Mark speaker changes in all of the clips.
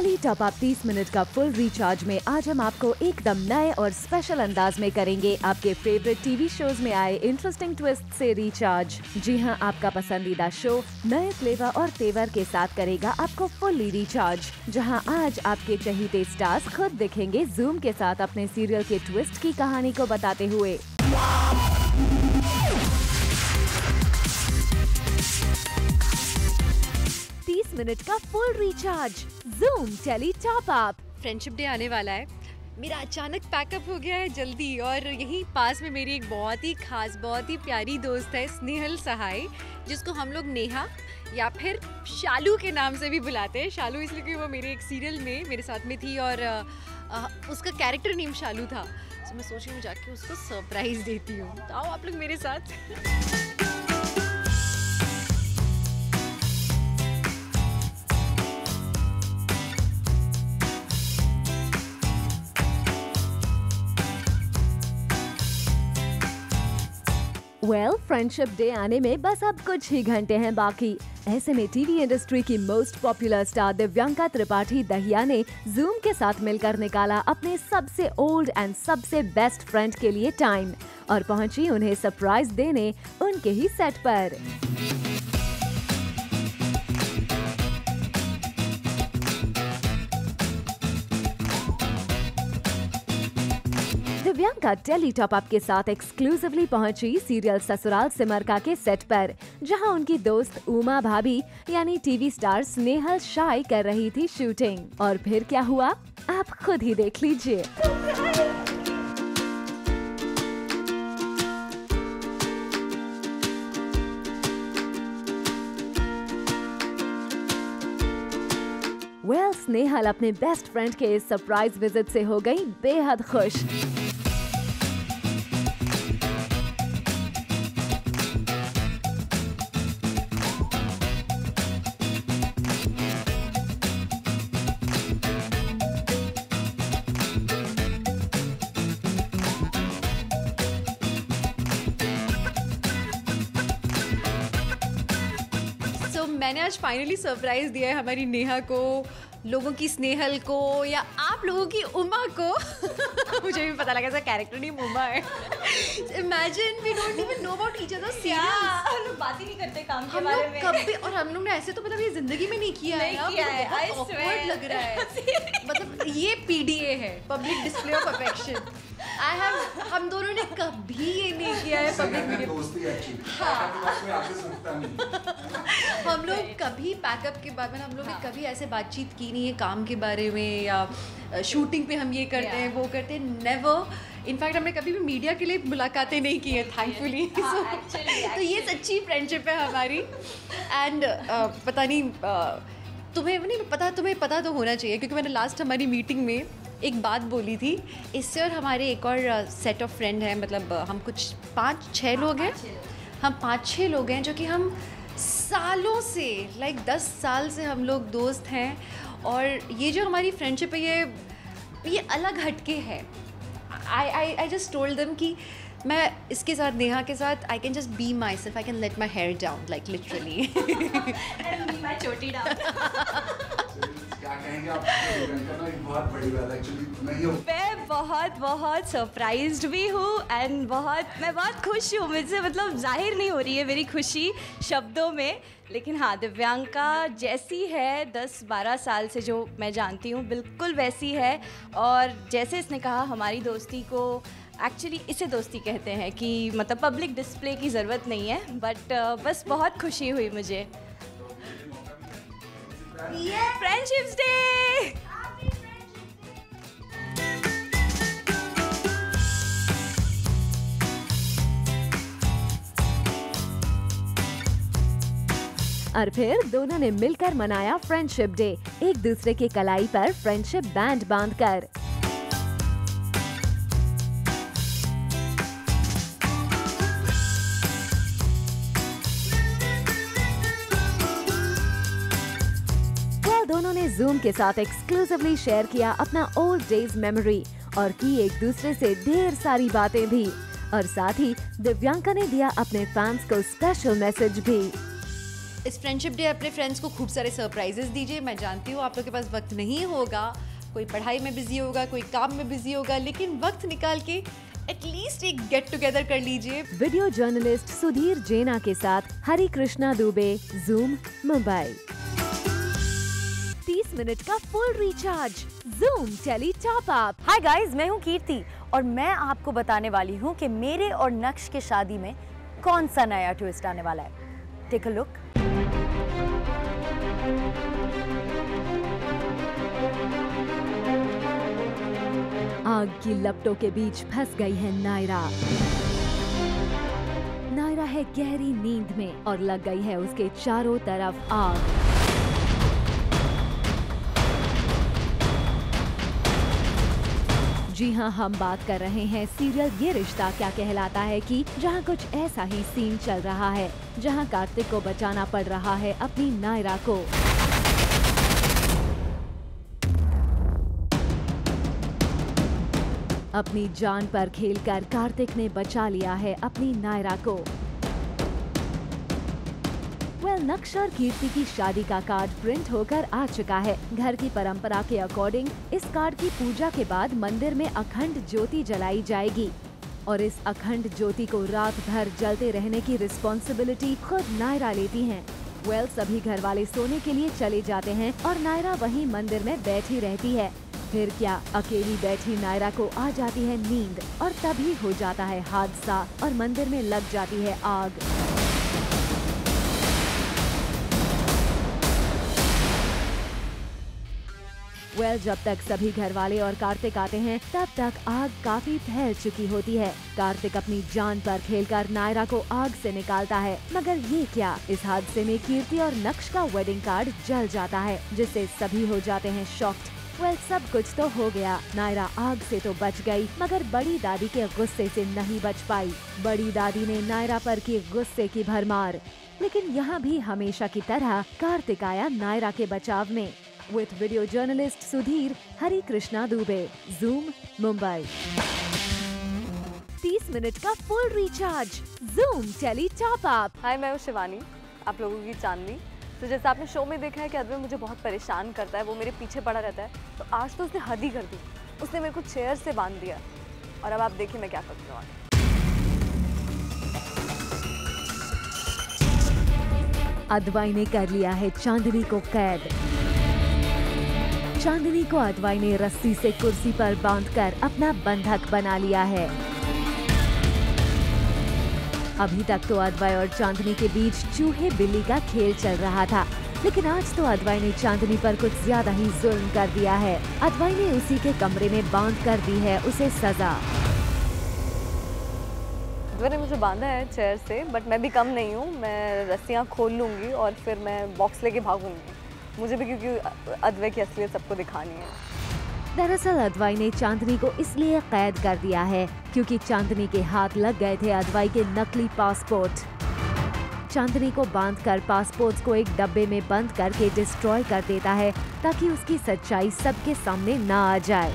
Speaker 1: Tele top up 30 minute का full recharge में आज हम आपको एकदम नए और स्पेशल अंदाज में करेंगे आपके फेवरेट टीवी शोज में आए इंटरेस्टिंग ट्विस्ट से रिचार्ज। जी हां, आपका पसंदीदा शो नए फ्लेवर और तेवर के साथ करेगा आपको फुल्ली रिचार्ज, जहां आज आपके चहीते स्टार्स खुद दिखेंगे जूम के साथ अपने सीरियल के ट्विस्ट की कहानी को बताते हुए। 30 मिनट का full recharge Zoom tele top up.
Speaker 2: Friendship day आने वाला है, मेरा अचानक पैकअप हो गया है जल्दी, और यहीं पास में मेरी एक बहुत ही खास बहुत ही प्यारी दोस्त है स्नेहल सहाय, जिसको हम लोग नेहा या फिर शालू के नाम से भी बुलाते हैं। शालू इसलिए क्योंकि वो मेरे एक सीरियल में मेरे साथ में थी और उसका कैरेक्टर नेम शालू था। तो मैं सोच रही हूँ जाके उसको सरप्राइज देती हूँ। तो आओ आप लोग मेरे साथ।
Speaker 1: फ्रेंडशिप डे आने में बस अब कुछ ही घंटे हैं बाकी। ऐसे में टीवी इंडस्ट्री की most popular star Divyanka Tripathi Dahiya ने जूम के साथ मिलकर निकाला अपने सबसे ओल्ड एंड सबसे बेस्ट फ्रेंड के लिए टाइम और पहुंची उन्हें सरप्राइज देने उनके ही सेट पर। दिव्यांका टेली टॉप अप के साथ एक्सक्लूसिवली पहुंची सीरियल ससुराल सिमरका के सेट पर, जहां उनकी दोस्त उमा भाभी यानी टीवी स्टार स्नेहल शाय कर रही थी शूटिंग। और फिर क्या हुआ आप खुद ही देख लीजिए। स्नेहल अपने बेस्ट फ्रेंड के इस सरप्राइज विजिट से हो गई बेहद खुश।
Speaker 2: मैंने आज फाइनली सरप्राइज दिया है हमारी नेहा को, लोगों की स्नेहल को या आप लोगों की उमा को। मुझे भी पता लगा इसका कैरेक्टर नेम उमा है। Imagine we don't even know about each other serials.
Speaker 3: हम लोग बात ही नहीं करते काम के बारे में
Speaker 2: कभी, और हम लोग ने ऐसे तो मतलब ये जिंदगी में नहीं किया है। बहुत awkward लग रहा है। मतलब ये PDA है, पब्लिक डिस्प्ले ऑफ अफेक्शन। हम दोनों ने कभी ये नहीं किया है पब्लिक वीडियो। हम लोग कभी पैकअप के बारे में हम लोग ने कभी ऐसे बातचीत की नहीं है काम के बारे में, या शूटिंग पे हम ये करते हैं वो करते हैं, नेवर। इनफैक्ट हमने कभी भी मीडिया के लिए मुलाकातें नहीं की है थैंकफुली। तो ये सच्ची फ्रेंडशिप है हमारी। एंड पता नहीं तुम्हें पता तो होना चाहिए, क्योंकि मैंने लास्ट हमारी मीटिंग में एक बात बोली थी। इससे और हमारे एक और सेट ऑफ फ्रेंड हैं, मतलब हम कुछ 5-6 लोग हैं। हम 5-6 लोग हैं जो कि हम सालों से 10 साल से हम लोग दोस्त हैं। और ये जो हमारी फ्रेंडशिप है ये अलग हटके है। आई जस्ट टोल्ड देम कि मैं इसके साथ, नेहा के साथ, I can just be myself, I can let my hair down like literally.
Speaker 3: मैं चोटी डाउन।
Speaker 4: क्या कहेंगे आप? बहुत बड़ी बात एक्चुअली नहीं हो।
Speaker 3: मैं बहुत सरप्राइज्ड भी हूँ एंड मैं बहुत खुश हूँ। मुझसे मतलब जाहिर नहीं हो रही है मेरी खुशी शब्दों में, लेकिन हाँ, दिव्यांका जैसी है 10-12 साल से जो मैं जानती हूँ बिल्कुल वैसी है। और जैसे इसने कहा, हमारी दोस्ती को एक्चुअली इसे दोस्ती कहते हैं कि मतलब पब्लिक डिस्प्ले की ज़रूरत नहीं है, बट बस बहुत खुशी हुई मुझे। Friendships day.
Speaker 1: और फिर दोनों ने मिलकर मनाया फ्रेंडशिप डे, एक दूसरे के कलाई पर फ्रेंडशिप बैंड बांधकर। दोनों ने जूम के साथ एक्सक्लूसिवली शेयर किया अपना ओल्ड डेज मेमोरी और की एक दूसरे से ढेर सारी बातें भी। और साथ ही दिव्यांका ने दिया अपने फैंस को स्पेशल मैसेज भी।
Speaker 2: इस फ्रेंडशिप डे अपने फ्रेंड्स को खूब सारे सरप्राइजेस दीजिए। मैं जानती हूँ आप लोग के पास वक्त नहीं होगा, कोई पढ़ाई में बिजी होगा, कोई काम में बिजी होगा, लेकिन वक्त निकाल के एटलीस्ट एक गेट टुगेदर कर लीजिए।
Speaker 1: वीडियो जर्नलिस्ट सुधीर जेना के साथ हरी कृष्णा दुबे, जूम मुंबई। 30 मिनट का full recharge, Zoom tele top up.
Speaker 5: Hi guys, मैं हूँ कीर्ति और मैं आपको बताने वाली हूँ कि मेरे और नक्श की शादी में कौन सा नया ट्विस्ट आने वाला है। Take a look.
Speaker 1: आग की लपटों के बीच फंस गई है नायरा। नायरा है गहरी नींद में और लग गई है उसके चारों तरफ आग। जी हाँ, हम बात कर रहे हैं सीरियल ये रिश्ता क्या कहलाता है की, जहाँ कुछ ऐसा ही सीन चल रहा है, जहाँ कार्तिक को बचाना पड़ रहा है अपनी नायरा को। अपनी जान पर खेलकर कार्तिक ने बचा लिया है अपनी नायरा को। नक्श और कीर्ति की शादी का कार्ड प्रिंट होकर आ चुका है। घर की परंपरा के अकॉर्डिंग इस कार्ड की पूजा के बाद मंदिर में अखंड ज्योति जलाई जाएगी और इस अखंड ज्योति को रात भर जलते रहने की रिस्पॉन्सिबिलिटी खुद नायरा लेती हैं। सभी घर वाले सोने के लिए चले जाते हैं और नायरा वहीं मंदिर में बैठी रहती है। फिर क्या, अकेली बैठी नायरा को आ जाती है नींद और तभी हो जाता है हादसा और मंदिर में लग जाती है आग। जब तक सभी घर वाले और कार्तिक आते हैं तब तक आग काफी फैल चुकी होती है। कार्तिक अपनी जान पर खेलकर नायरा को आग से निकालता है, मगर ये क्या, इस हादसे में कीर्ति और नक्श का वेडिंग कार्ड जल जाता है, जिससे सभी हो जाते हैं शॉक्ड। सब कुछ तो हो गया, नायरा आग से तो बच गई, मगर बड़ी दादी के गुस्से से नहीं बच पाई। बड़ी दादी ने नायरा पर की गुस्से की भरमार, लेकिन यहाँ भी हमेशा की तरह कार्तिक आया नायरा के बचाव में। With video journalist Sudhir, Hari Krishna Dubey, Zoom Mumbai. 30 minute का full recharge, Zoom tele top up.
Speaker 3: Hi, मैं हूँ शिवानी, आप लोगों की चांदनी। तो जैसे आपने शो में देखा है कि अद्वै मुझे बहुत परेशान करता है, वो मेरे पीछे पड़ा रहता है, तो आज तो उसने हद ही कर दी। उसने मेरे को चेयर से बांध दिया और अब आप देखिए मैं क्या करती हूँ।
Speaker 1: अद्वै ने कर लिया है चांदनी को कैद। चांदनी को अद्वै ने रस्सी से कुर्सी पर बांधकर अपना बंधक बना लिया है। अभी तक तो अद्वै और चांदनी के बीच चूहे बिल्ली का खेल चल रहा था, लेकिन आज तो अद्वै ने चांदनी पर कुछ ज्यादा ही जुल्म कर दिया है। अद्वै ने उसी के कमरे में बांध कर दी है उसे सजा।
Speaker 3: अद्वै ने मुझे बांधा है चेयर से, बट मैं भी कम नहीं हूँ। मैं रस्सियाँ खोल लूँगी और फिर मैं बॉक्स लेके भागूंगी, मुझे भी, क्योंकि अद्वै की असलियत सबको दिखानी है।
Speaker 1: दरअसल अद्वै ने चांदनी को इसलिए कैद कर दिया है क्योंकि चांदनी के हाथ लग गए थे अद्वै के नकली पासपोर्ट। चांदनी को बांधकर पासपोर्ट्स को एक डब्बे में बंद करके डिस्ट्रॉय कर देता है ताकि उसकी सच्चाई सबके सामने ना आ जाए।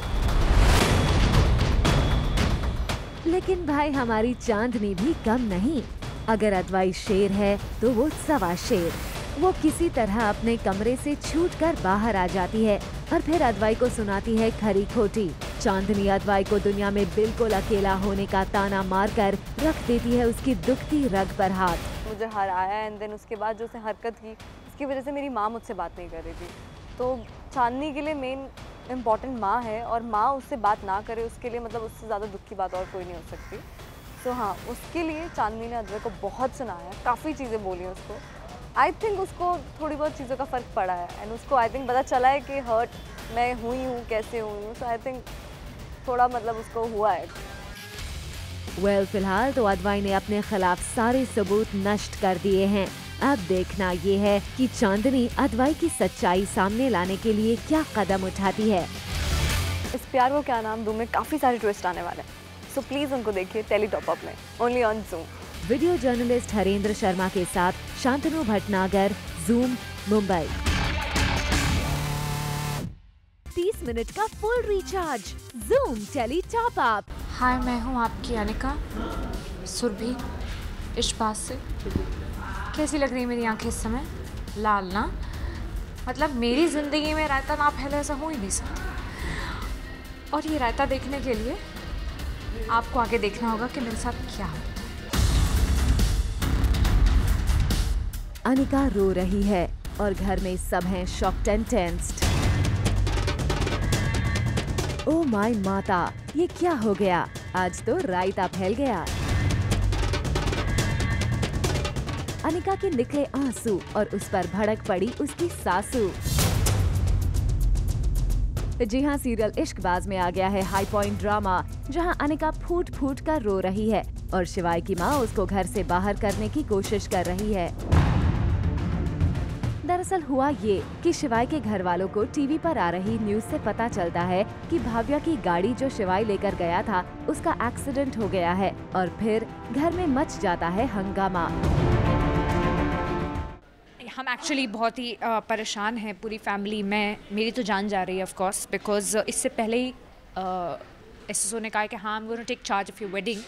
Speaker 1: लेकिन भाई, हमारी चांदनी भी कम नहीं। अगर अद्वै शेर है तो वो सवा शेर। वो किसी तरह अपने कमरे से छूटकर बाहर आ जाती है और फिर अद्वै को सुनाती है खरी खोटी। चांदनी अद्वै को दुनिया में बिल्कुल अकेला होने का ताना मारकर रख देती है उसकी दुखती रग पर हाथ।
Speaker 3: मुझे हर आया एंड देन उसके बाद जो उसने हरकत की, उसकी वजह से मेरी माँ मुझसे बात नहीं कर रही थी। तो चांदनी के लिए मेन इम्पॉर्टेंट माँ है और माँ उससे बात ना करे, उसके लिए मतलब उससे ज़्यादा दुख की बात और कोई नहीं हो सकती। तो हाँ, उसके लिए चांदनी ने अद्वै को बहुत सुनाया, काफ़ी चीज़ें बोली हैं उसको। आई थिंक उसको थोड़ी बहुत चीज़ों का फ़र्क पड़ा है एंड उसको आई थिंक पता चला है कि हर्ट मैं हुई हूँ, कैसे हुई हूँ। सो आई थिंक थोड़ा मतलब उसको हुआ है।
Speaker 1: फिलहाल तो अद्वै ने अपने खिलाफ सारे सबूत नष्ट कर दिए हैं। अब देखना ये है कि चांदनी अद्वै की सच्चाई सामने लाने के लिए क्या कदम उठाती है।
Speaker 3: इस प्यार को क्या नाम दूँ में काफ़ी सारे ट्विस्ट आने वाले हैं, सो प्लीज़ उनको देखिए टेली टॉप अप में, only on Zoom.
Speaker 1: Video journalist Harendra Sharma के साथ शांतनु भटनागर, जूम मुंबई। 30 मिनट का full recharge, Zoom tele top up.
Speaker 6: Hi, मैं हूँ आपकी अनिका सुरभि इश्बास से। कैसी लग रही है मेरी आंखें इस समय? लाल ना, मतलब मेरी ज़िंदगी में रायता ना पहले ऐसा हो ही नहीं सकता। और ये रायता देखने के लिए आपको आगे देखना होगा कि मेरे साथ क्या होता है।
Speaker 1: अनिका रो रही है और घर में सब हैं shocked and tensed. Oh my माता, ये क्या हो गया? आज तो रायता फैल गया। अनिका के निकले आंसू और उस पर भड़क पड़ी उसकी सासू। जी हाँ, सीरियल इश्कबाज में आ गया है हाई पॉइंट ड्रामा, जहां अनिका फूट फूट कर रो रही है और शिवाय की माँ उसको घर से बाहर करने की कोशिश कर रही है। दरअसल हुआ ये कि शिवाय के घर वालों को टीवी पर आ रही न्यूज से पता चलता है कि भाव्या की गाड़ी जो शिवाय लेकर गया था उसका एक्सीडेंट हो गया है और फिर घर में मच जाता है हंगामा।
Speaker 6: हम एक्चुअली बहुत ही परेशान हैं, पूरी फैमिली। मेरी तो जान जा रही है ऑफ कोर्स, बिकॉज इससे पहले ही एसएसओ ने कहा कि हाँ, I am going to take charge of your wedding.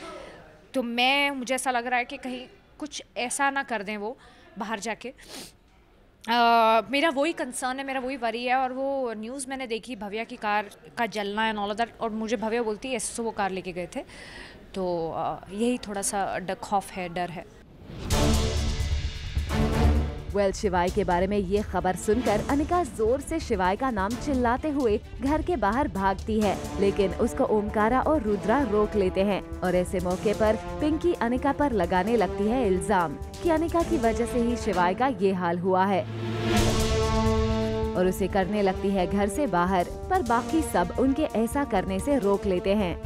Speaker 6: तो मुझे ऐसा लग रहा है कि कहीं कुछ ऐसा ना कर दें वो बाहर जाके। मेरा वही कंसर्न है, मेरा वही वरी है। और वो न्यूज़ मैंने देखी भव्या की कार का जलना एंड ऑल दैट, और मुझे भव्या बोलती है एसएसओ वो कार लेके गए थे। तो यही थोड़ा सा खौफ है, डर है।
Speaker 1: शिवाय के बारे में ये खबर सुनकर अनिका जोर से शिवाय का नाम चिल्लाते हुए घर के बाहर भागती है, लेकिन उसको ओमकारा और रुद्रा रोक लेते हैं और ऐसे मौके पर पिंकी अनिका पर लगाने लगती है इल्जाम कि अनिका की वजह से ही शिवाय का ये हाल हुआ है और उसे करने लगती है घर से बाहर। पर बाकी सब उनके ऐसा करने से रोक लेते हैं।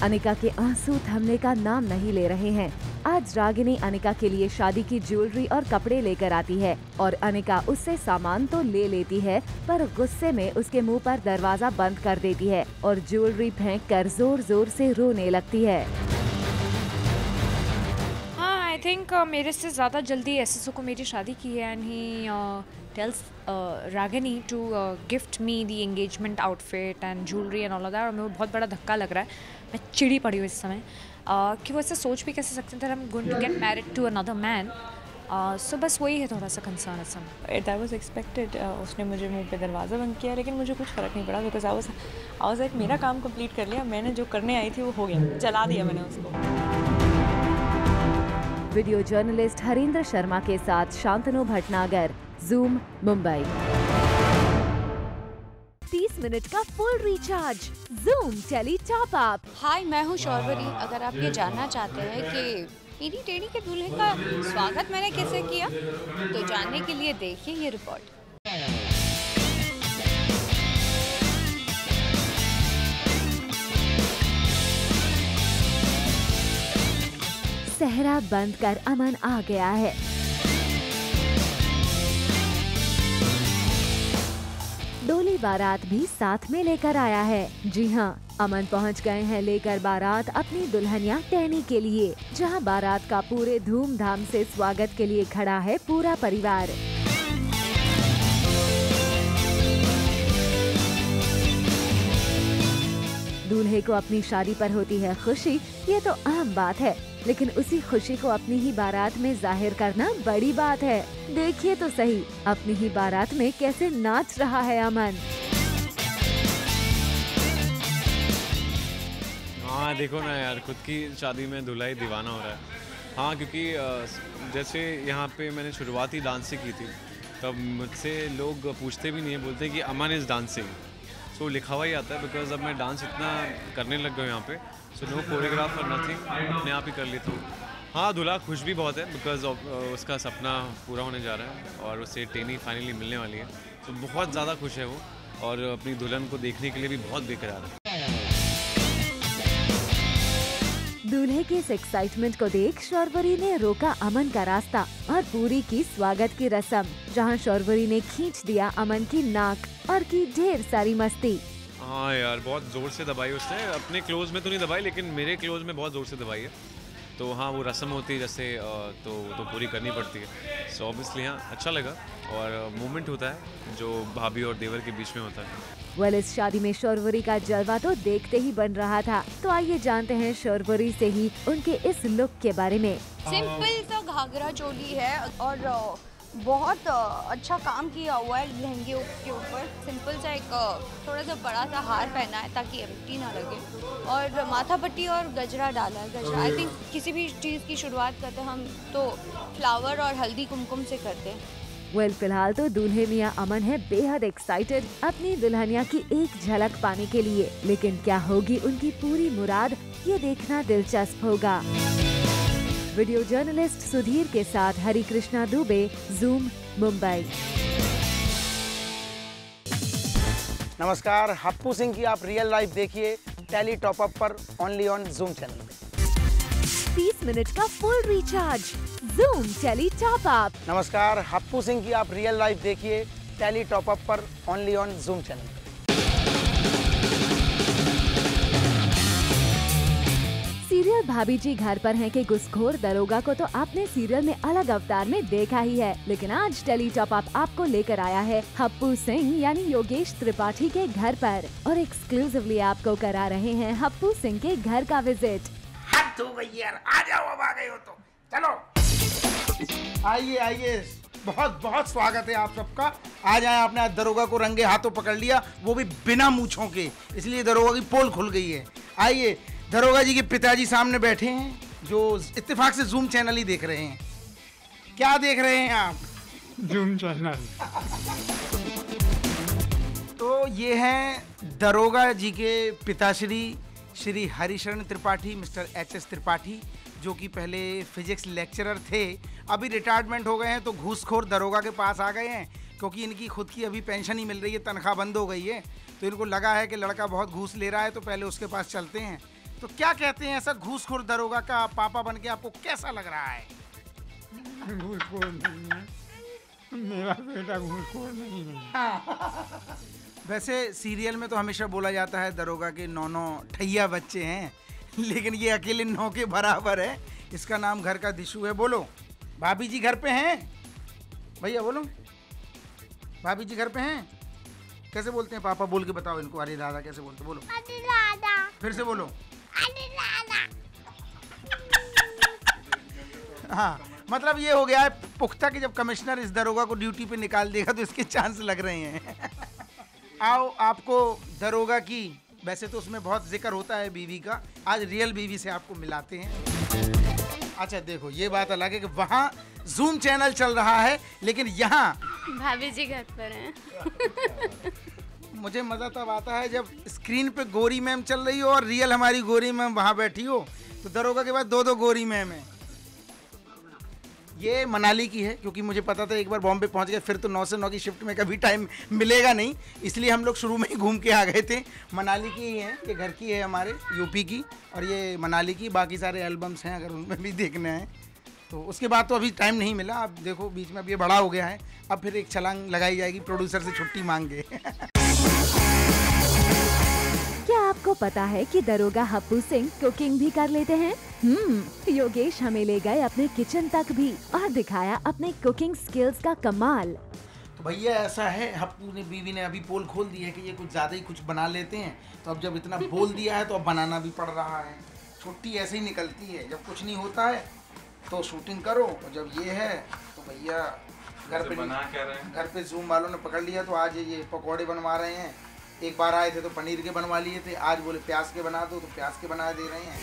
Speaker 1: अनिका के आंसू थमने का नाम नहीं ले रहे हैं। आज रागिनी अनिका के लिए शादी की ज्वेलरी और कपड़े लेकर आती है और अनिका उससे सामान तो ले लेती है, पर गुस्से में उसके मुंह पर दरवाजा बंद कर देती है और ज्वेलरी फेंककर जोर जोर से रोने लगती है।
Speaker 6: हाँ, आई थिंक मेरे से ज़्यादा जल्दी एसएसओ को मेरी शादी की है and he tells Ragini to gift me the engagement outfit and jewellery and all that. और मुझे बहुत बड़ा धक्का लग रहा है, मैं चिड़ी पड़ी हूँ इस समय कि वो ऐसे सोच भी कैसे सकते थे, I am going to get married to another man. So बस वही है थोड़ा सा कंसर्न इस समय।
Speaker 7: That was expected. उसने मुझे मुंह पे दरवाज़ा बंद किया, लेकिन मुझे कुछ फ़र्क नहीं पड़ा बिकॉज आई वाज लाइक मेरा काम कंप्लीट कर लिया, मैंने जो करने आई थी वो हो गया, चला दिया मैंने उसको।
Speaker 1: वीडियो जर्नलिस्ट हरेंद्र शर्मा के साथ शांतनु भटनागर, जूम, मुंबई। 30 मिनट का full recharge, Zoom tele top up.
Speaker 8: Hi, मैं हूँ शौर्वरी। अगर आप ये जानना चाहते हैं कि मेरी टेढ़ी के दूल्हे का स्वागत मैंने कैसे किया, तो जानने के लिए देखिए ये रिपोर्ट।
Speaker 1: सेहरा बंद कर अमन आ गया है। डोली बारात भी साथ में लेकर आया है। जी हाँ, अमन पहुंच गए हैं लेकर बारात अपनी दुल्हनिया टैनी के लिए, जहां बारात का पूरे धूमधाम से स्वागत के लिए खड़ा है पूरा परिवार। दूल्हे को अपनी शादी पर होती है खुशी, ये तो आम बात है, लेकिन उसी खुशी को अपनी ही बारात में जाहिर करना बड़ी बात है। देखिए तो सही अपनी ही बारात में कैसे नाच रहा है अमन।
Speaker 9: हाँ देखो ना यार, खुद की शादी में दूल्हा ही दीवाना हो रहा है। हाँ, क्योंकि जैसे यहाँ पे मैंने शुरुआत ही डांस से की थी, तब मुझसे लोग पूछते भी नहीं है, बोलते कि अमन इज़ डांसिंग। सो लिखा हुआ ही आता है, बिकॉज अब मैं डांस इतना करने लग गया यहाँ पे, सो नो कोरियोग्राफर नथिंग, अपने आप ही कर लेता हूँ। हाँ, दूल्हा खुश भी बहुत है बिकॉज उसका सपना पूरा होने जा रहा है और उसे टेनी फाइनली मिलने वाली है, तो बहुत ज़्यादा खुश है वो और अपनी दुल्हन को देखने के लिए भी बहुत बेकरार है।
Speaker 1: दूल्हे के इस एक्साइटमेंट को देख शौर्वरी ने रोका अमन का रास्ता और पूरी की स्वागत की रस्म, जहां शौर्वरी ने खींच दिया अमन की नाक और की ढेर सारी मस्ती।
Speaker 9: हाँ यार, बहुत ज़ोर से दबाई उसने, अपने क्लोज में तो नहीं दबाई लेकिन मेरे क्लोज में बहुत ज़ोर से दबाई है। तो हाँ वो रस्म होती है जैसे तो पूरी करनी पड़ती है। सो ऑब्वियसली हाँ अच्छा लगा और मोमेंट होता है जो भाभी और देवर के बीच में होता है।
Speaker 1: वेल, इस शादी में शौर्वरी का जलवा तो देखते ही बन रहा था। तो आइए जानते हैं शौर्वरी से ही उनके इस लुक के बारे में।
Speaker 8: सिंपल सा घाघरा चोली है और बहुत अच्छा काम किया हुआ है लहंगे के ऊपर। सिंपल सा एक थोड़ा सा बड़ा सा हार पहना है ताकि एम्प्टी ना लगे और माथा पट्टी और गजरा डाला है। गजरा आई थिंक किसी भी चीज़ की शुरुआत करते हैं हम तो फ्लावर और हल्दी कुमकुम से करते हैं।
Speaker 1: वेल, फिलहाल तो दूल्हे मियां अमन है बेहद एक्साइटेड अपनी दुल्हनिया की एक झलक पाने के लिए, लेकिन क्या होगी उनकी पूरी मुराद, ये देखना दिलचस्प होगा। वीडियो जर्नलिस्ट सुधीर के साथ हरी कृष्णा दुबे, जूम, मुंबई।
Speaker 10: नमस्कार, हप्पू सिंह की आप रियल लाइफ देखिए टेली टॉप अप पर ओनली ऑन जूम चैनल पे।
Speaker 1: 30 मिनट का full recharge, Zoom tele top up.
Speaker 10: नमस्कार, हप्पू सिंह की आप रियल लाइफ देखिए टेली टॉप अप पर ओनली ऑन जूम चैनल पे।
Speaker 1: सीरियल भाभी जी घर पर हैं के घुसखोर दरोगा को तो आपने सीरियल में अलग अवतार में देखा ही है, लेकिन आज टेली टॉप अप आपको लेकर आया है हप्पू सिंह यानी योगेश त्रिपाठी के घर पर, और एक्सक्लूसिवली आपको करा रहे हैं हप्पू सिंह के घर का विजिट।
Speaker 10: हद हो गई यार, आ जाओ, अब आ गए हो तो चलो। आइए आइए, बहुत बहुत स्वागत है आप सबका। आ जाए, आपने आज दरोगा को रंगे हाथों पकड़ लिया, वो भी बिना मूंछों के, इसलिए दरोगा की पोल खुल गई है। आइए, दरोगा जी के पिताजी सामने बैठे हैं जो इत्तेफाक से जूम चैनल ही देख रहे हैं। क्या देख रहे हैं आप?
Speaker 11: Zoom channel.
Speaker 10: तो ये हैं दरोगा जी के पिताश्री श्री हरिशरण त्रिपाठी, मिस्टर HS त्रिपाठी, जो कि पहले फिजिक्स लेक्चरर थे, अभी रिटायरमेंट हो गए हैं तो घूसखोर दरोगा के पास आ गए हैं, क्योंकि इनकी खुद की अभी पेंशन ही मिल रही है, तनख्वाह बंद हो गई है। तो इनको लगा है कि लड़का बहुत घूस ले रहा है तो पहले उसके पास चलते हैं। तो क्या कहते हैं, ऐसा घूसखोर दरोगा का पापा बन के आपको कैसा लग रहा है?
Speaker 11: घूसखोर नहीं है, मेरा बेटा घूसखोर नहीं है।
Speaker 10: वैसे सीरियल में तो हमेशा बोला जाता है दरोगा के 9 ठैया बच्चे हैं, लेकिन ये अकेले 9 के बराबर है। इसका नाम घर का दिशु है। बोलो, भाभी जी घर पे हैं? भैया बोलो, भाभी जी घर पे हैं? कैसे बोलते हैं पापा? बोल के बताओ इनको। अरे दादा कैसे बोलते? बोलो। अरे दादा। फिर से बोलो। अरे दादा। हाँ, मतलब ये हो गया है पुख्ता कि जब कमिश्नर इस दरोगा को ड्यूटी पे निकाल देगा तो इसके चांस लग रहे हैं। आओ, आपको दरोगा की, वैसे तो उसमें बहुत जिक्र होता है बीवी का, आज रियल बीवी से आपको मिलाते हैं। अच्छा देखो, ये बात अलग है कि वहाँ जूम चैनल चल रहा है, लेकिन यहाँ
Speaker 8: भाभी जी घर पर हैं।
Speaker 10: मुझे मज़ा तब आता है जब स्क्रीन पे गोरी मैम चल रही हो और रियल हमारी गोरी मैम वहाँ बैठी हो। तो दरोगा के बाद 2 गोरी मैम है। ये मनाली की है, क्योंकि मुझे पता था एक बार बॉम्बे पहुंच गए फिर तो 9 से 9 की शिफ्ट में कभी टाइम मिलेगा नहीं, इसलिए हम लोग शुरू में ही घूम के आ गए थे। मनाली की ही है, ये घर की है हमारे यूपी की, और ये मनाली की। बाकी सारे एल्बम्स हैं, अगर उनमें भी देखने हैं तो। उसके बाद तो अभी टाइम नहीं मिला। अब देखो बीच में अब ये बड़ा हो गया है, अब फिर एक छलांग लगाई जाएगी प्रोड्यूसर से छुट्टी मांग के।
Speaker 1: क्या आपको पता है कि दरोगा हप्पू सिंह कुकिंग भी कर लेते हैं? योगेश हमें ले गए अपने किचन तक भी और दिखाया अपने कुकिंग स्किल्स का कमाल।
Speaker 10: तो भैया ऐसा है, हप्पू ने, बीवी ने अभी पोल खोल दी है कि ये कुछ ज़्यादा ही कुछ बना लेते हैं, तो अब जब इतना बोल दिया है तो अब बनाना भी पड़ रहा है। छुट्टी ऐसे ही निकलती है, जब कुछ नहीं होता है तो शूटिंग करो, और जब ये है तो भैया घर पे जूम वालों ने पकड़ लिया, तो आज ये पकौड़े बनवा रहे हैं। एक बार आए थे तो पनीर के बनवा लिए थे, आज बोले प्याज के बना दो तो प्याज के बना दे रहे हैं।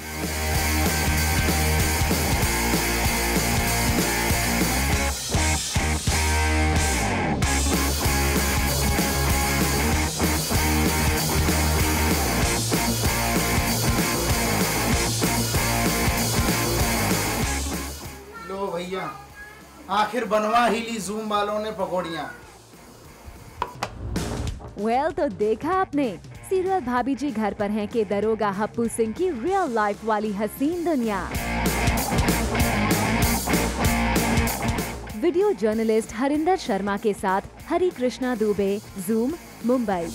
Speaker 10: लो भैया, आखिर बनवा ही ली जूम वालों ने पकौड़ियाँ।
Speaker 1: वेल, तो देखा आपने, सीरियल भाभी जी घर पर हैं के दरोगा हप्पू सिंह की रियल लाइफ वाली हसीन दुनिया। वीडियो जर्नलिस्ट हरिंदर शर्मा के साथ हरी कृष्णा दुबे, जूम, मुंबई।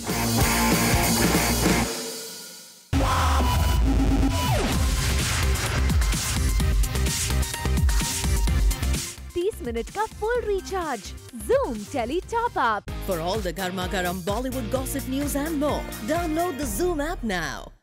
Speaker 1: मिनट का full recharge. Zoom Tele Top Up।
Speaker 12: For all the garma garam Bollywood gossip news and more, download the Zoom app now.